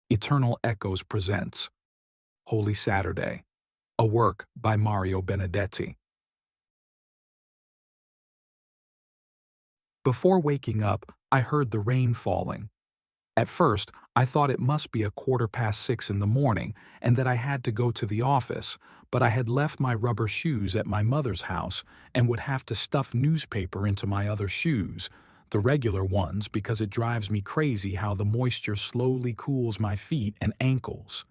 Eternal Echoes presents Holy Saturday, a work by Mario Benedetti. Before waking up, I heard the rain falling. At first, I thought it must be 6:15 in the morning and that I had to go to the office, but I had left my rubber shoes at my mother's house and would have to stuff newspaper into my other shoes, the regular ones, because it drives me crazy how the moisture slowly cools my feet and ankles.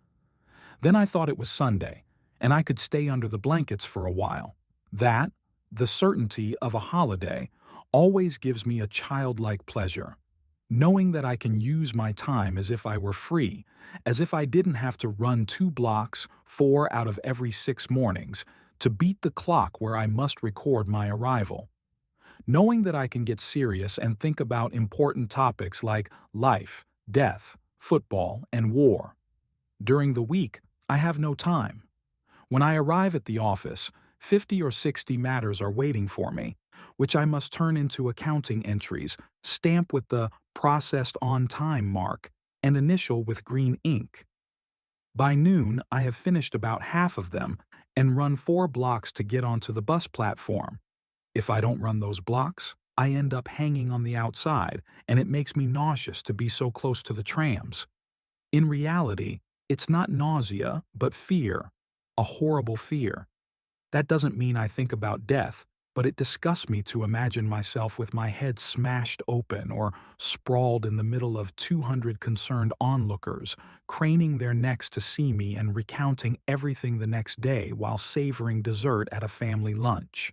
Then I thought it was Sunday, and I could stay under the blankets for a while. That, the certainty of a holiday, always gives me a childlike pleasure. Knowing that I can use my time as if I were free, as if I didn't have to run 2 blocks, 4 out of every 6 mornings, to beat the clock where I must record my arrival. Knowing that I can get serious and think about important topics like life, death, football, and war. During the week, I have no time. When I arrive at the office, 50 or 60 matters are waiting for me, which I must turn into accounting entries, stamp with the processed on time mark, and initial with green ink. By noon, I have finished about half of them and run 4 blocks to get onto the bus platform. If I don't run those blocks, I end up hanging on the outside, and it makes me nauseous to be so close to the trams. In reality, it's not nausea, but fear, a horrible fear. That doesn't mean I think about death, but it disgusts me to imagine myself with my head smashed open or sprawled in the middle of 200 concerned onlookers, craning their necks to see me and recounting everything the next day while savoring dessert at a family lunch.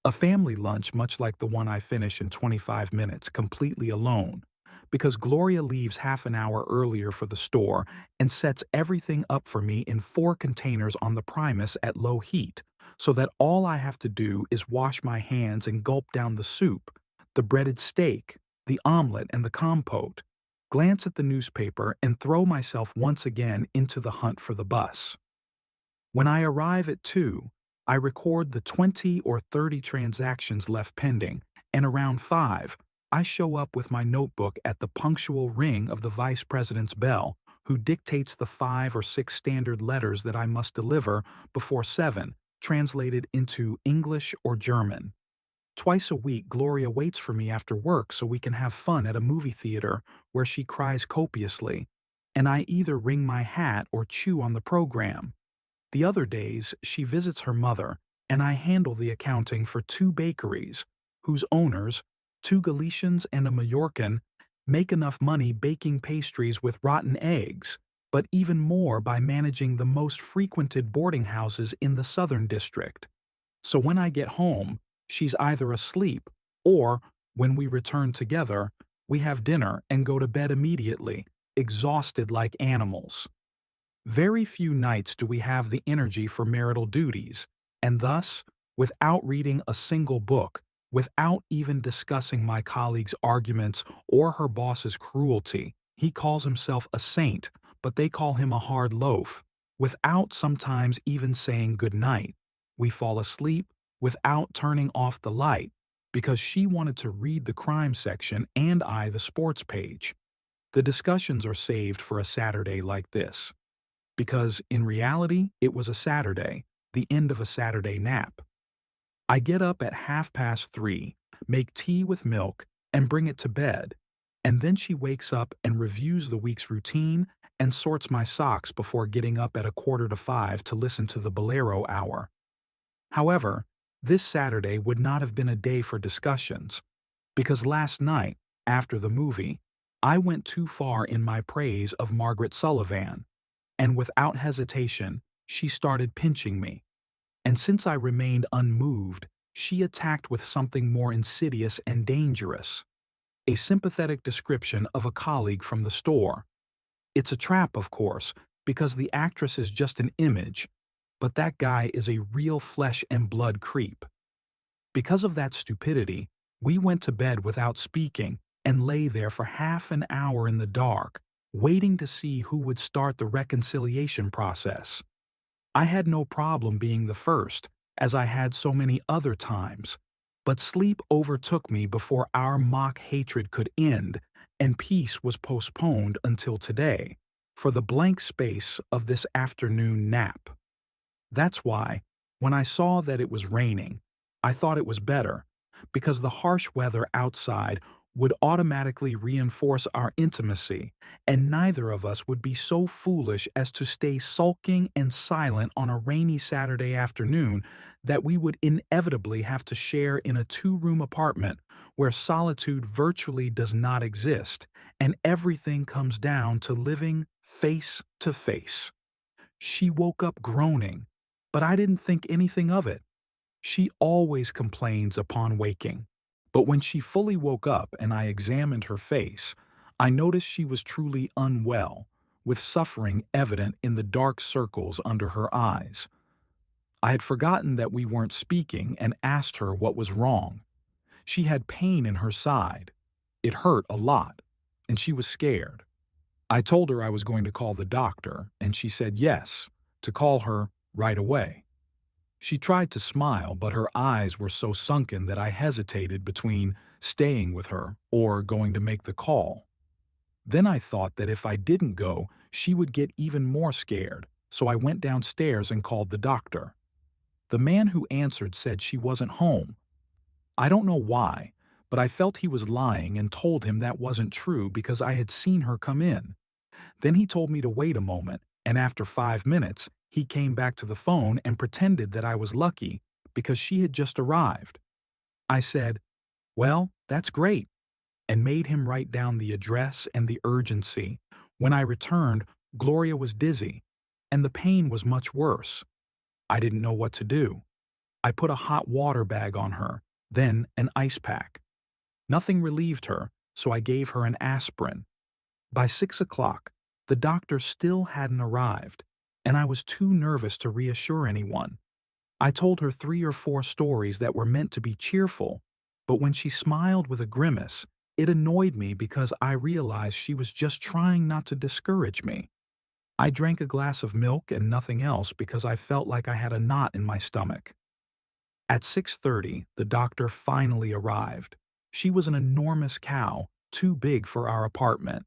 A family lunch much like the one I finish in 25 minutes completely alone, because Gloria leaves half an hour earlier for the store and sets everything up for me in 4 containers on the Primus at low heat, so that all I have to do is wash my hands and gulp down the soup, the breaded steak, the omelet, and the compote, glance at the newspaper, and throw myself once again into the hunt for the bus. When I arrive at 2, I record the 20 or 30 transactions left pending, and around 5, I show up with my notebook at the punctual ring of the vice president's bell, who dictates the 5 or 6 standard letters that I must deliver before 7, translated into English or German. Twice a week, Gloria waits for me after work so we can have fun at a movie theater where she cries copiously, and I either wring my hat or chew on the program. The other days, she visits her mother, and I handle the accounting for 2 bakeries, whose owners, 2 Galicians and a Mallorcan, make enough money baking pastries with rotten eggs, but even more by managing the most frequented boarding houses in the Southern District. So when I get home, she's either asleep or, when we return together, we have dinner and go to bed immediately, exhausted like animals. Very few nights do we have the energy for marital duties, and thus, without reading a single book, without even discussing my colleague's arguments or her boss's cruelty, he calls himself a saint, but they call him a hard loaf, without sometimes even saying good night, we fall asleep without turning off the light, because she wanted to read the crime section and I the sports page. The discussions are saved for a Saturday like this. Because, in reality, it was a Saturday, the end of a Saturday nap. I get up at 3:30, make tea with milk, and bring it to bed, and then she wakes up and reviews the week's routine and sorts my socks before getting up at 4:45 to listen to the Bolero Hour. However, this Saturday would not have been a day for discussions, because last night, after the movie, I went too far in my praise of Margaret Sullivan, and without hesitation, she started pinching me. And since I remained unmoved, she attacked with something more insidious and dangerous. A sympathetic description of a colleague from the store. It's a trap, of course, because the actress is just an image, but that guy is a real flesh and blood creep. Because of that stupidity, we went to bed without speaking and lay there for half an hour in the dark, waiting to see who would start the reconciliation process. I had no problem being the first, as I had so many other times, but sleep overtook me before our mock hatred could end, and peace was postponed until today. for the blank space of this afternoon nap. That's why, when I saw that it was raining, I thought it was better, because the harsh weather outside would automatically reinforce our intimacy, and neither of us would be so foolish as to stay sulking and silent on a rainy Saturday afternoon that we would inevitably have to share in a two-room apartment where solitude virtually does not exist, and everything comes down to living face to face. She woke up groaning, but I didn't think anything of it. She always complains upon waking. But when she fully woke up and I examined her face, I noticed she was truly unwell, with suffering evident in the dark circles under her eyes. I had forgotten that we weren't speaking and asked her what was wrong. She had pain in her side. It hurt a lot, and she was scared. I told her I was going to call the doctor, and she said yes, to call her right away. She tried to smile, but her eyes were so sunken that I hesitated between staying with her or going to make the call. Then I thought that if I didn't go, she would get even more scared, so I went downstairs and called the doctor. The man who answered said she wasn't home. I don't know why, but I felt he was lying and told him that wasn't true because I had seen her come in. Then he told me to wait a moment, and after 5 minutes, he came back to the phone and pretended that I was lucky because she had just arrived. I said, "Well, that's great," and made him write down the address and the urgency. When I returned, Gloria was dizzy, and the pain was much worse. I didn't know what to do. I put a hot water bag on her, then an ice pack. Nothing relieved her, so I gave her an aspirin. By 6 o'clock, the doctor still hadn't arrived, and I was too nervous to reassure anyone. I told her 3 or 4 stories that were meant to be cheerful, but when she smiled with a grimace, it annoyed me because I realized she was just trying not to discourage me. I drank a glass of milk and nothing else because I felt like I had a knot in my stomach. At 6:30, the doctor finally arrived. She was an enormous cow, too big for our apartment.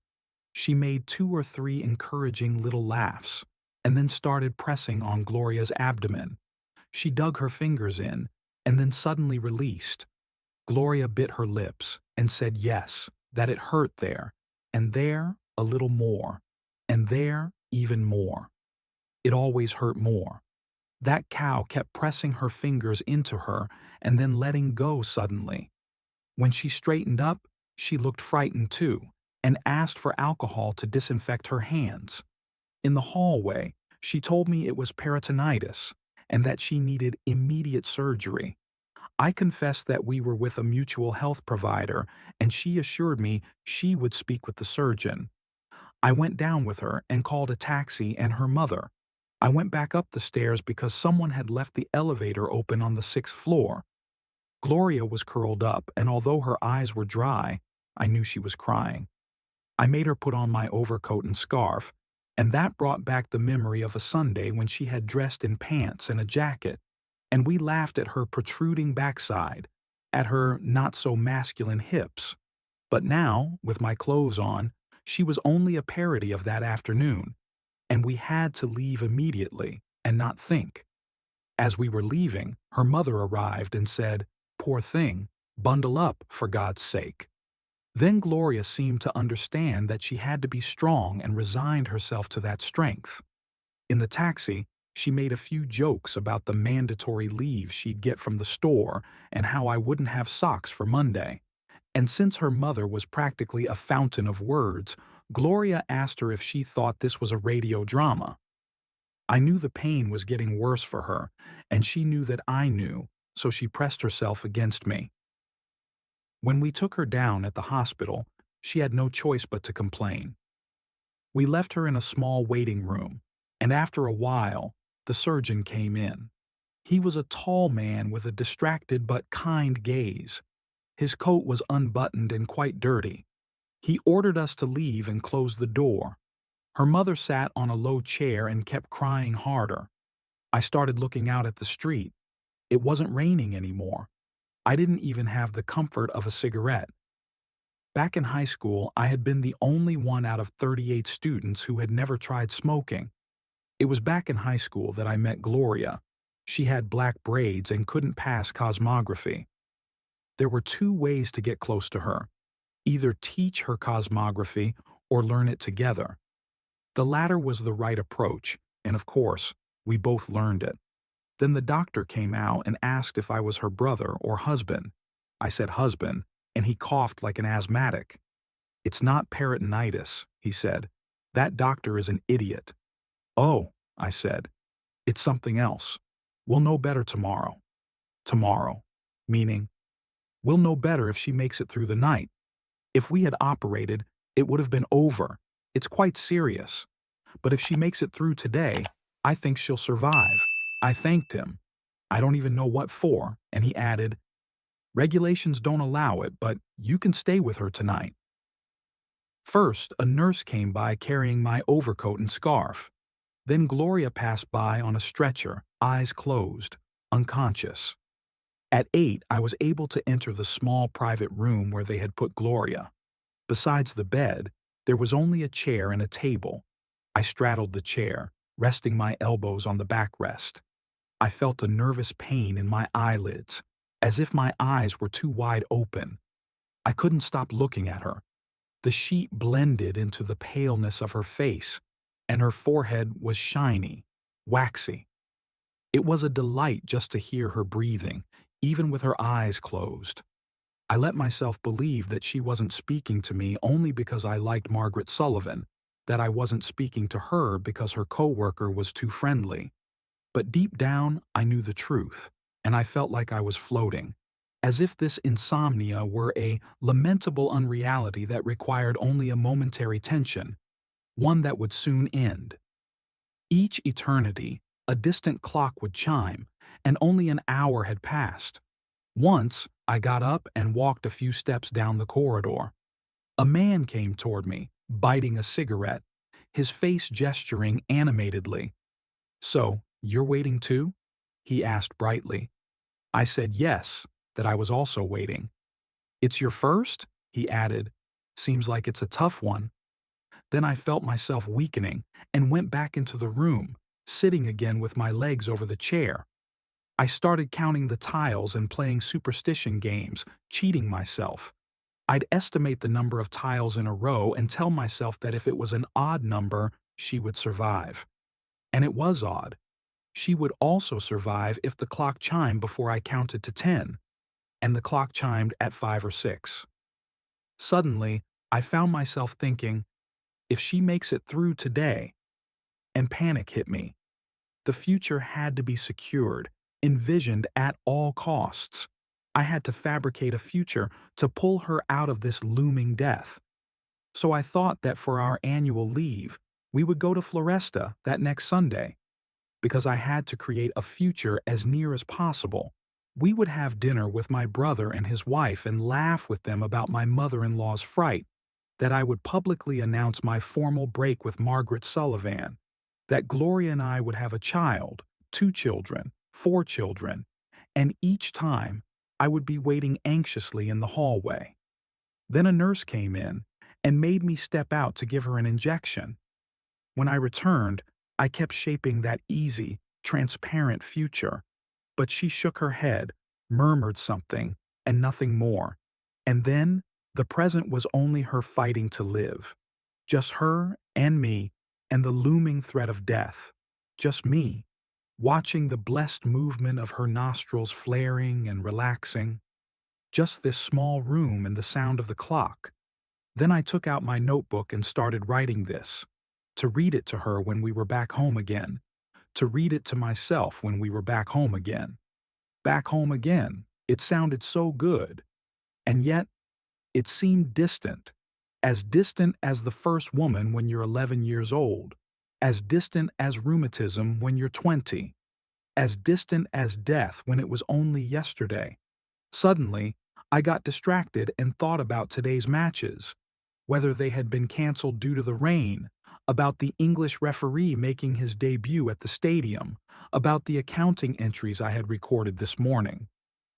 She made 2 or 3 encouraging little laughs, and then started pressing on Gloria's abdomen. She dug her fingers in, and then suddenly released. Gloria bit her lips and said yes, that it hurt there, and there a little more, and there even more. It always hurt more. That cow kept pressing her fingers into her and then letting go suddenly. When she straightened up, she looked frightened too, and asked for alcohol to disinfect her hands. In the hallway, she told me it was peritonitis and that she needed immediate surgery. I confessed that we were with a mutual health provider, and she assured me she would speak with the surgeon. I went down with her and called a taxi and her mother. I went back up the stairs because someone had left the elevator open on the 6th floor. Gloria was curled up, and although her eyes were dry, I knew she was crying. I made her put on my overcoat and scarf, and that brought back the memory of a Sunday when she had dressed in pants and a jacket, and we laughed at her protruding backside, at her not-so-masculine hips. But now, with my clothes on, she was only a parody of that afternoon, and we had to leave immediately and not think. As we were leaving, her mother arrived and said, "Poor thing, bundle up, for God's sake." Then Gloria seemed to understand that she had to be strong and resigned herself to that strength. In the taxi, she made a few jokes about the mandatory leave she'd get from the store and how I wouldn't have socks for Monday. And since her mother was practically a fountain of words, Gloria asked her if she thought this was a radio drama. I knew the pain was getting worse for her, and she knew that I knew, so she pressed herself against me. When we took her down at the hospital, she had no choice but to complain. We left her in a small waiting room, and after a while, the surgeon came in. He was a tall man with a distracted but kind gaze. His coat was unbuttoned and quite dirty. He ordered us to leave and closed the door. Her mother sat on a low chair and kept crying harder. I started looking out at the street. It wasn't raining anymore. I didn't even have the comfort of a cigarette. Back in high school, I had been the only one out of 38 students who had never tried smoking. It was back in high school that I met Gloria. She had black braids and couldn't pass cosmography. There were two ways to get close to her: either teach her cosmography or learn it together. The latter was the right approach, and of course, we both learned it. Then the doctor came out and asked if I was her brother or husband. I said husband, and he coughed like an asthmatic. "It's not peritonitis," he said. "That doctor is an idiot." "Oh," I said, "it's something else. We'll know better tomorrow." Tomorrow, meaning, we'll know better if she makes it through the night. If we had operated, it would have been over. It's quite serious. But if she makes it through today, I think she'll survive. I thanked him. I don't even know what for, and he added, "Regulations don't allow it, but you can stay with her tonight." First, a nurse came by carrying my overcoat and scarf. Then Gloria passed by on a stretcher, eyes closed, unconscious. At 8, I was able to enter the small private room where they had put Gloria. Besides the bed, there was only a chair and a table. I straddled the chair, resting my elbows on the backrest. I felt a nervous pain in my eyelids, as if my eyes were too wide open. I couldn't stop looking at her. The sheet blended into the paleness of her face, and her forehead was shiny, waxy. It was a delight just to hear her breathing, even with her eyes closed. I let myself believe that she wasn't speaking to me only because I liked Margaret Sullivan, that I wasn't speaking to her because her coworker was too friendly. But deep down, I knew the truth, and I felt like I was floating, as if this insomnia were a lamentable unreality that required only a momentary tension, one that would soon end. Each eternity, a distant clock would chime, and only an hour had passed. Once, I got up and walked a few steps down the corridor. A man came toward me, biting a cigarette, his face gesturing animatedly. "So, you're waiting too?" he asked brightly. I said yes, that I was also waiting. "It's your first?" he added. "Seems like it's a tough one." Then I felt myself weakening and went back into the room, sitting again with my legs over the chair. I started counting the tiles and playing superstition games, cheating myself. I'd estimate the number of tiles in a row and tell myself that if it was an odd number, she would survive. And it was odd. She would also survive if the clock chimed before I counted to 10, and the clock chimed at 5 or 6. Suddenly, I found myself thinking, if she makes it through today, and panic hit me. The future had to be secured, envisioned at all costs. I had to fabricate a future to pull her out of this looming death. So I thought that for our annual leave, we would go to Floresta that next Sunday. Because I had to create a future as near as possible. We would have dinner with my brother and his wife and laugh with them about my mother-in-law's fright, that I would publicly announce my formal break with Margaret Sullivan, that Gloria and I would have a child, 2 children, 4 children, and each time I would be waiting anxiously in the hallway. Then a nurse came in and made me step out to give her an injection. When I returned, I kept shaping that easy, transparent future, but she shook her head, murmured something, and nothing more. And then, the present was only her fighting to live. Just her and me, and the looming threat of death. Just me, watching the blessed movement of her nostrils flaring and relaxing. Just this small room and the sound of the clock. Then I took out my notebook and started writing this. To read it to her when we were back home again. To read it to myself when we were back home again. Back home again. It sounded so good. And yet, it seemed distant. As distant as the first woman when you're 11 years old. As distant as rheumatism when you're 20. As distant as death when it was only yesterday. Suddenly, I got distracted and thought about today's matches. Whether they had been canceled due to the rain, about the English referee making his debut at the stadium, about the accounting entries I had recorded this morning.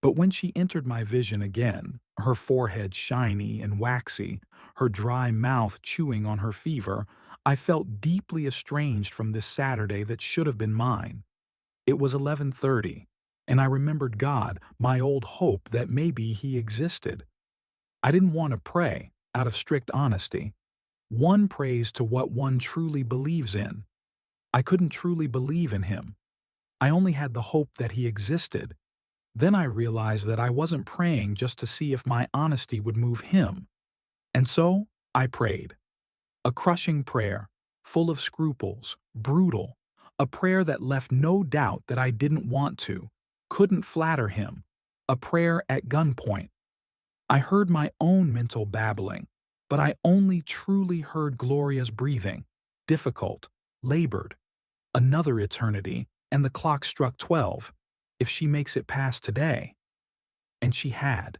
But when she entered my vision again, her forehead shiny and waxy, her dry mouth chewing on her fever, I felt deeply estranged from this Saturday that should have been mine. It was 11:30, and I remembered God, my old hope that maybe He existed. I didn't want to pray, out of strict honesty. One prays to what one truly believes in. I couldn't truly believe in Him. I only had the hope that He existed. Then I realized that I wasn't praying just to see if my honesty would move Him. And so I prayed. A crushing prayer, full of scruples, brutal. A prayer that left no doubt that I didn't want to, couldn't flatter Him. A prayer at gunpoint. I heard my own mental babbling, but I only truly heard Gloria's breathing, difficult, labored. Another eternity, and the clock struck 12, if she makes it past today. And she had.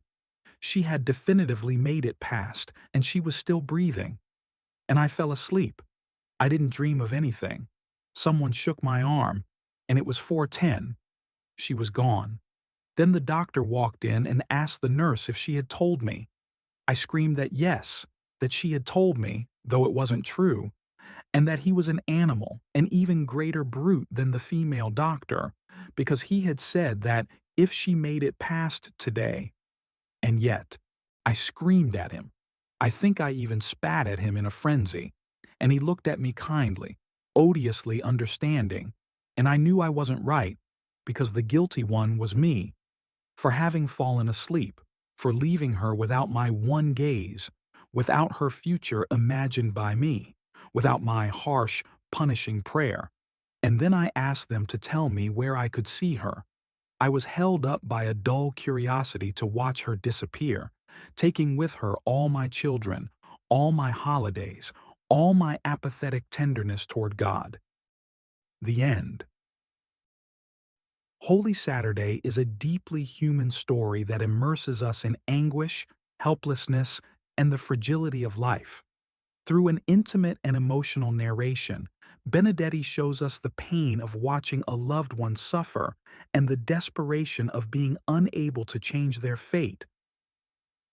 She had definitively made it past, and she was still breathing. And I fell asleep. I didn't dream of anything. Someone shook my arm, and it was 4:10. She was gone. Then the doctor walked in and asked the nurse if she had told me. I screamed that yes, that she had told me, though it wasn't true, and that he was an animal, an even greater brute than the female doctor, because he had said that if she made it past today. And yet, I screamed at him. I think I even spat at him in a frenzy, and he looked at me kindly, odiously understanding, and I knew I wasn't right, because the guilty one was me, for having fallen asleep, for leaving her without my one gaze, without her future imagined by me, without my harsh, punishing prayer. And then I asked them to tell me where I could see her. I was held up by a dull curiosity to watch her disappear, taking with her all my children, all my holidays, all my apathetic tenderness toward God. The end. Holy Saturday is a deeply human story that immerses us in anguish, helplessness, and the fragility of life. Through an intimate and emotional narration, Benedetti shows us the pain of watching a loved one suffer and the desperation of being unable to change their fate.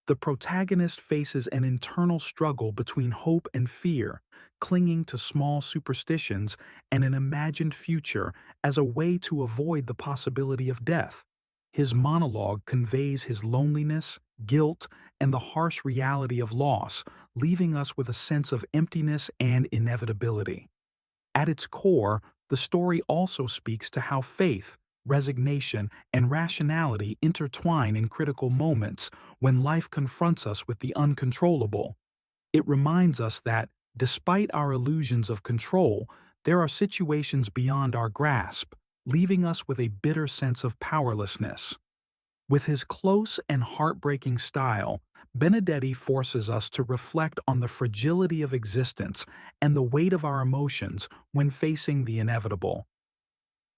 The protagonist faces an internal struggle between hope and fear, clinging to small superstitions and an imagined future as a way to avoid the possibility of death. His monologue conveys his loneliness, guilt, and the harsh reality of loss, leaving us with a sense of emptiness and inevitability. At its core, the story also speaks to how faith, resignation, and rationality intertwine in critical moments when life confronts us with the uncontrollable. It reminds us that, despite our illusions of control, there are situations beyond our grasp, leaving us with a bitter sense of powerlessness. With his close and heartbreaking style, Benedetti forces us to reflect on the fragility of existence and the weight of our emotions when facing the inevitable.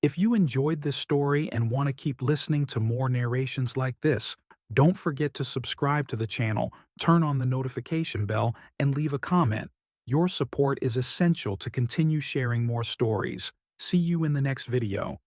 If you enjoyed this story and want to keep listening to more narrations like this, don't forget to subscribe to the channel, turn on the notification bell, and leave a comment. Your support is essential to continue sharing more stories. See you in the next video.